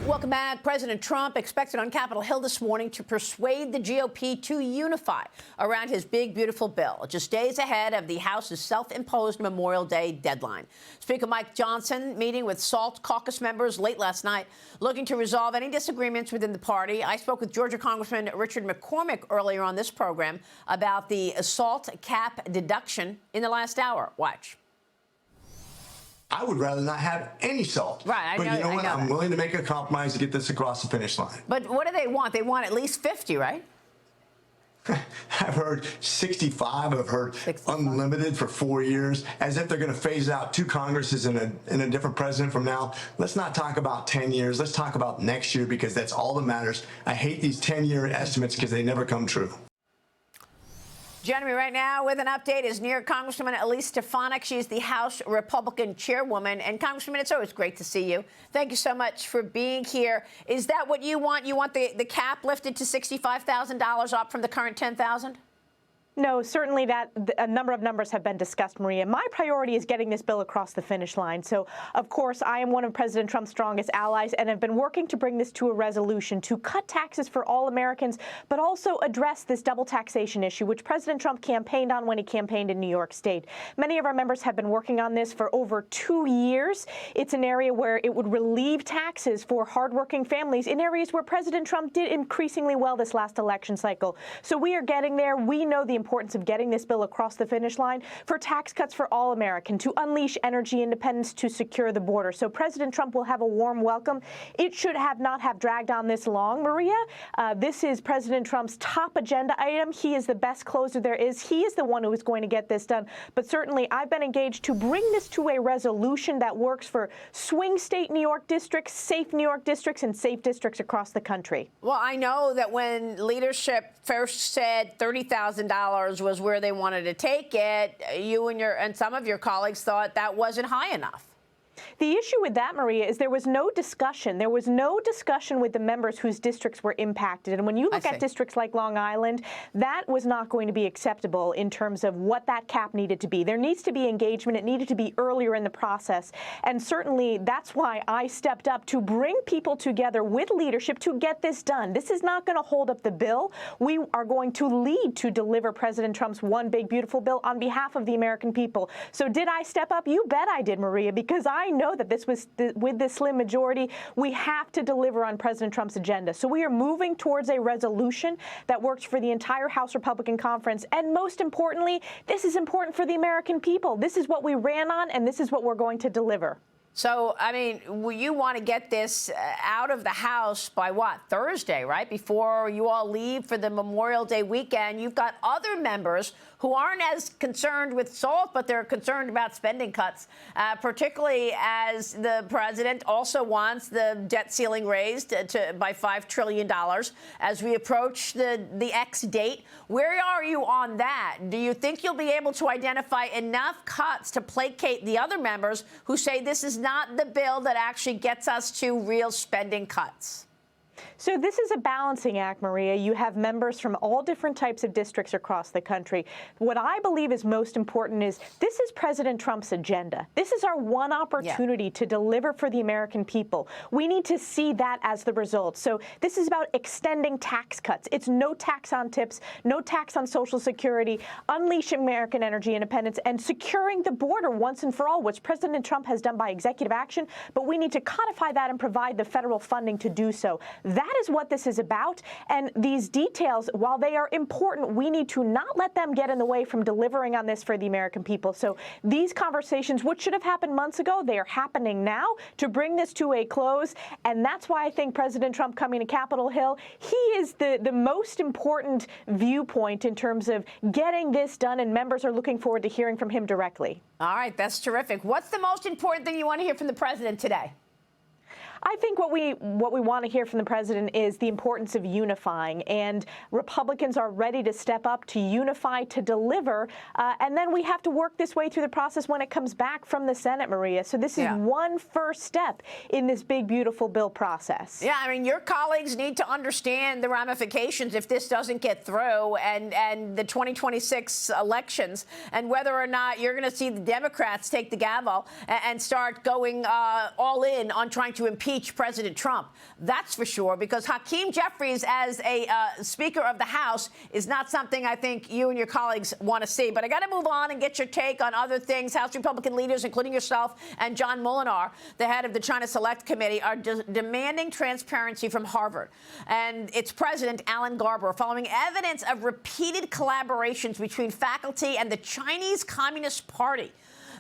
Welcome back. President Trump expected on Capitol Hill this morning to persuade the GOP to unify around his big, beautiful bill, just days ahead of the House's self-imposed Memorial Day deadline. Speaker Mike Johnson meeting with SALT Caucus members late last night, looking to resolve any disagreements within the party. I spoke with Georgia Congressman Richard McCormick earlier on this program about the SALT cap deduction in the last hour. Watch. I would rather not have any SALT. Right, but you know what? I'm that. willing to make a compromise to get this across the finish line. But what do they want? They want at least 50, right? I've heard 65. I've heard 65. Unlimited for 4 years, as if they're going to phase out 2 Congresses and a different president from now. Let's not talk about 10 years. Let's talk about next year, because that's all that matters. I hate these 10-year estimates because they never come true. Joining me right now with an update is New York Congresswoman Elise Stefanik. She's the House Republican chairwoman. And Congresswoman, it's always great to see you. Thank you so much for being here. Is that what you want? You want the cap lifted to $65,000 up from the current $10,000? No, certainly a number of numbers have been discussed, Maria. My priority is getting this bill across the finish line. So, of course, I am one of President Trump's strongest allies and have been working to bring this to a resolution to cut taxes for all Americans, but also address this double taxation issue, which President Trump campaigned on when he campaigned in New York State. Many of our members have been working on this for over 2 years. It's an area where it would relieve taxes for hardworking families in areas where President Trump did increasingly well this last election cycle. So we are getting there. We know the importance of getting this bill across the finish line for tax cuts for all Americans, to unleash energy independence, to secure the border. So President Trump will have a warm welcome. It should not have dragged on this long, Maria. This is President Trump's top agenda item. He is the best closer there is. He is the one who is going to get this done. But certainly, I've been engaged to bring this to a resolution that works for swing state New York districts, safe New York districts, and safe districts across the country. Well, I know that when leadership first said $30,000 was where they wanted to take it, you and some of your colleagues thought that wasn't high enough. The issue with that, Maria, is there was no discussion. There was no discussion with the members whose districts were impacted. And when you look at districts like Long Island, that was not going to be acceptable in terms of what that cap needed to be. There needs to be engagement. It needed to be earlier in the process. And certainly that's why I stepped up to bring people together with leadership to get this done. This is not going to hold up the bill. We are going to lead to deliver President Trump's one big, beautiful bill on behalf of the American people. So did I step up? You bet I did, Maria, because I know that this was with this slim majority, we have to deliver on President Trump's agenda. So we are moving towards a resolution that works for the entire House Republican Conference. And most importantly, this is important for the American people. This is what we ran on, and this is what we're going to deliver. So, I mean, you want to get this out of the House by what, Thursday, right? Before you all leave for the Memorial Day weekend. You've got other members who aren't as concerned with SALT, but they're concerned about spending cuts, particularly as the president also wants the debt ceiling raised by $5 trillion as we approach the X date. Where are you on that? Do you think you'll be able to identify enough cuts to placate the other members who say this is not the bill that actually gets us to real spending cuts? So this is a balancing act, Maria. You have members from all different types of districts across the country. What I believe is most important is this is President Trump's agenda. This is our one opportunity to deliver for the American people. We need to see that as the result. So this is about extending tax cuts. It's no tax on tips, no tax on Social Security, unleashing American energy independence, and securing the border once and for all, which President Trump has done by executive action. But we need to codify that and provide the federal funding to do so. That is what this is about. And these details, while they are important, we need to not let them get in the way from delivering on this for the American people. So these conversations, which should have happened months ago, they are happening now to bring this to a close. And that's why I think President Trump coming to Capitol Hill, he is the most important viewpoint in terms of getting this done. And members are looking forward to hearing from him directly. All right, that's terrific. What's the most important thing you want to hear from the president today? I think what we want to hear from the president is the importance of unifying, and Republicans are ready to step up to unify, to deliver, and then we have to work this way through the process when it comes back from the Senate, Maria. So this is one first step in this big, beautiful bill process. Yeah, I mean, your colleagues need to understand the ramifications if this doesn't get through, and the 2026 elections, and whether or not you're going to see the Democrats take the gavel and start going all in on trying to impeach impeach President Trump. That's for sure, because Hakeem Jeffries as a Speaker of the House is not something I think you and your colleagues want to see. But I got to move on and get your take on other things. House Republican leaders, including yourself and John Molinar, the head of the China Select Committee, are demanding transparency from Harvard and its president, Alan Garber, following evidence of repeated collaborations between faculty and the Chinese Communist Party.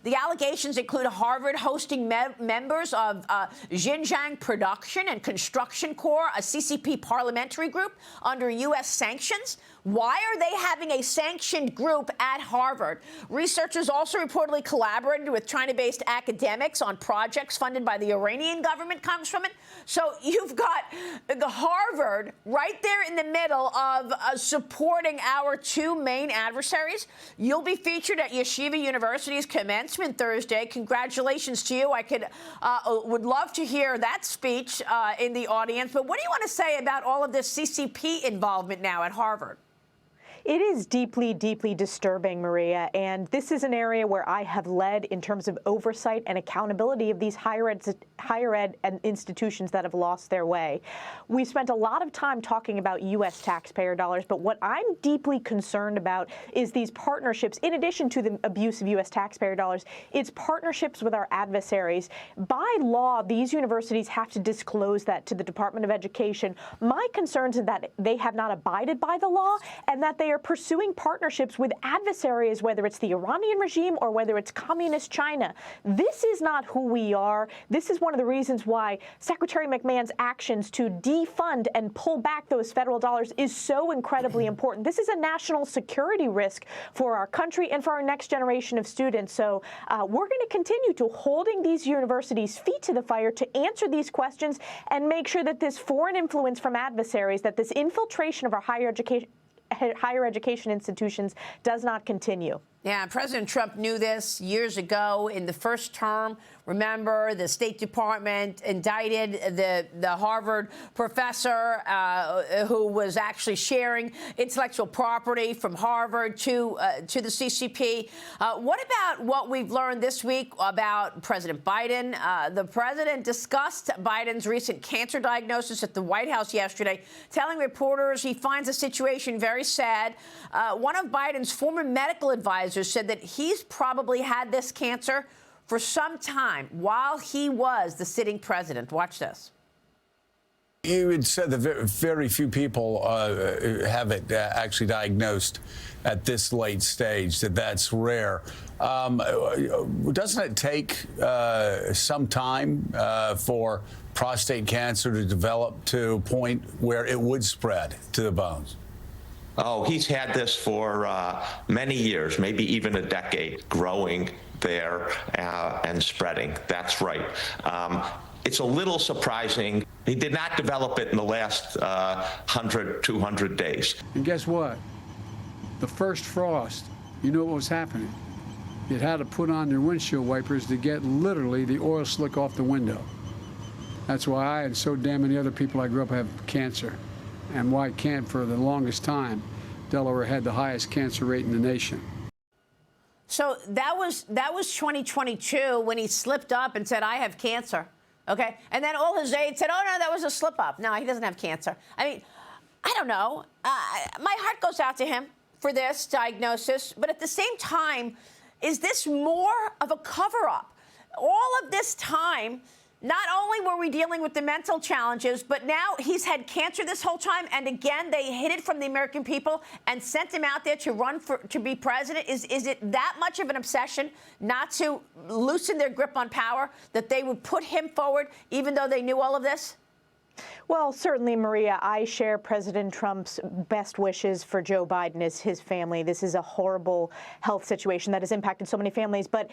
The allegations include Harvard hosting members of Xinjiang Production and Construction Corps, a CCP parliamentary group under U.S. sanctions. Why are they having a sanctioned group at Harvard? Researchers also reportedly collaborated with China-based academics on projects funded by the Iranian government, Congresswoman. So you've got the Harvard right there in the middle of supporting our two main adversaries. You'll be featured at Yeshiva University's commencement Thursday. Congratulations to you. I would love to hear that speech in the audience. But what do you want to say about all of this CCP involvement now at Harvard? It is deeply, deeply disturbing, Maria, and this is an area where I have led in terms of oversight and accountability of these higher ed and institutions that have lost their way. We've spent a lot of time talking about U.S. taxpayer dollars, but what I'm deeply concerned about is these partnerships, in addition to the abuse of U.S. taxpayer dollars, it's partnerships with our adversaries. By law, these universities have to disclose that to the Department of Education. My concern is that they have not abided by the law and that they are pursuing partnerships with adversaries, whether it's the Iranian regime or whether it's communist China. This is not who we are. This is one of the reasons why Secretary McMahon's actions to defund and pull back those federal dollars is so incredibly important. This is a national security risk for our country and for our next generation of students. So we're going to continue to holding these universities' feet to the fire to answer these questions and make sure that this foreign influence from adversaries, that this infiltration of our higher education institutions does not continue. Yeah, President Trump knew this years ago in the first term. Remember, the State Department indicted the Harvard professor who was actually sharing intellectual property from Harvard to the CCP. What about what we've learned this week about President Biden? The president discussed Biden's recent cancer diagnosis at the White House yesterday, telling reporters he finds the situation very sad. One of Biden's former medical advisors said that he's probably had this cancer for some time while he was the sitting president. Watch this. You had said that very few people have it actually diagnosed at this late stage, that's rare. Doesn't it take some time for prostate cancer to develop to a point where it would spread to the bones? Oh, he's had this for many years, maybe even a decade, growing there and spreading. That's right. It's a little surprising. He did not develop it in the last 100, 200 days. And guess what? The first frost, you know what was happening? You had to put on their windshield wipers to get literally the oil slick off the window. That's why I and so damn many other people I grew up have cancer. And why can't, for the longest time, Delaware had the highest cancer rate in the nation. So that was 2022 when he slipped up and said, I have cancer. Okay. And then all his aides said, oh, no, that was a slip up. No, he doesn't have cancer. I mean, I don't know. My heart goes out to him for this diagnosis. But at the same time, is this more of a cover up? All of this time, not only were we dealing with the mental challenges, but now he's had cancer this whole time. And again, they hid it from the American people and sent him out there to be president. Is it that much of an obsession not to loosen their grip on power that they would put him forward, even though they knew all of this? Well, certainly, Maria, I share President Trump's best wishes for Joe Biden and his family. This is a horrible health situation that has impacted so many families, but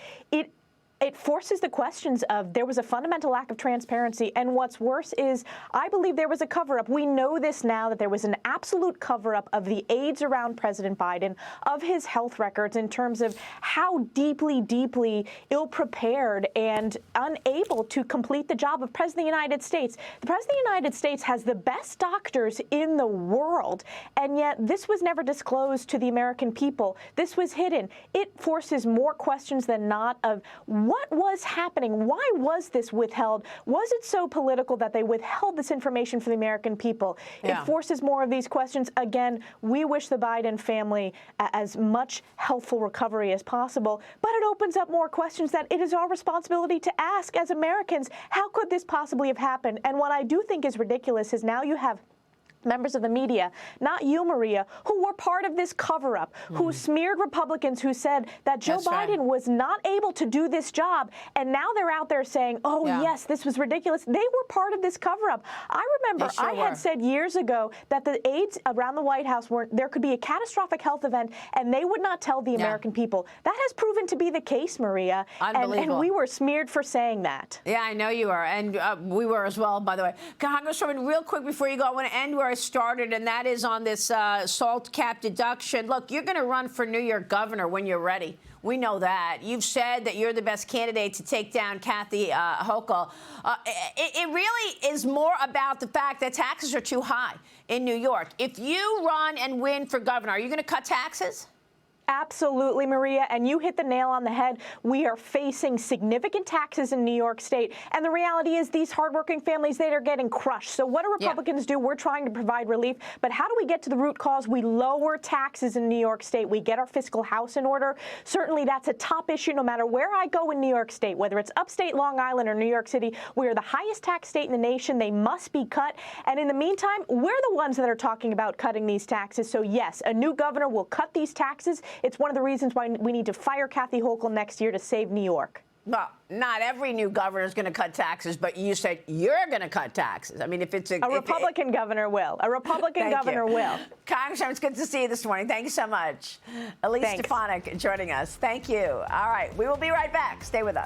it forces the questions of there was a fundamental lack of transparency. And what's worse is I believe there was a cover-up. We know this now, that there was an absolute cover-up of the aides around President Biden, of his health records in terms of how deeply, deeply ill-prepared and unable to complete the job of President of the United States. The President of the United States has the best doctors in the world, and yet this was never disclosed to the American people. This was hidden. It forces more questions than not of What was happening? Why was this withheld? Was it so political that they withheld this information from the American people? Yeah. It forces more of these questions. Again, we wish the Biden family as much healthful recovery as possible, but it opens up more questions that it is our responsibility to ask as Americans. How could this possibly have happened? And what I do think is ridiculous is now you have members of the media, not you, Maria, who were part of this cover-up, who smeared Republicans, who said that Joe Biden was not able to do this job, and now they're out there saying, oh, yes, this was ridiculous. They were part of this cover-up. I remember I had said years ago that the aides around the White House there could be a catastrophic health event, and they would not tell the American people. That has proven to be the case, Maria, and we were smeared for saying that. Yeah, I know you are, and we were as well, by the way. Congresswoman, real quick before you go, I want to end where I started, and that is on this SALT cap deduction. Look, you're going to run for New York governor when you're ready. We know that. You've said that you're the best candidate to take down Kathy Hochul. It really is more about the fact that taxes are too high in New York. If you run and win for governor, are you going to cut taxes? Absolutely, Maria, and you hit the nail on the head. We are facing significant taxes in New York State, and the reality is these hardworking families, they are getting crushed. So what do Republicans do? We're trying to provide relief, but how do we get to the root cause? We lower taxes in New York State. We get our fiscal house in order. Certainly, that's a top issue no matter where I go in New York State, whether it's upstate Long Island or New York City. We are the highest tax state in the nation. They must be cut, and in the meantime, we're the ones that are talking about cutting these taxes. So yes, a new governor will cut these taxes. It's one of the reasons why we need to fire Kathy Hochul next year to save New York. Well, not every new governor is going to cut taxes, but you said you're going to cut taxes. I mean, if it's a Republican governor will. A Republican governor will. Congresswoman, it's good to see you this morning. Thank you so much. Elise Stefanik joining us. Thank you. All right, we will be right back. Stay with us.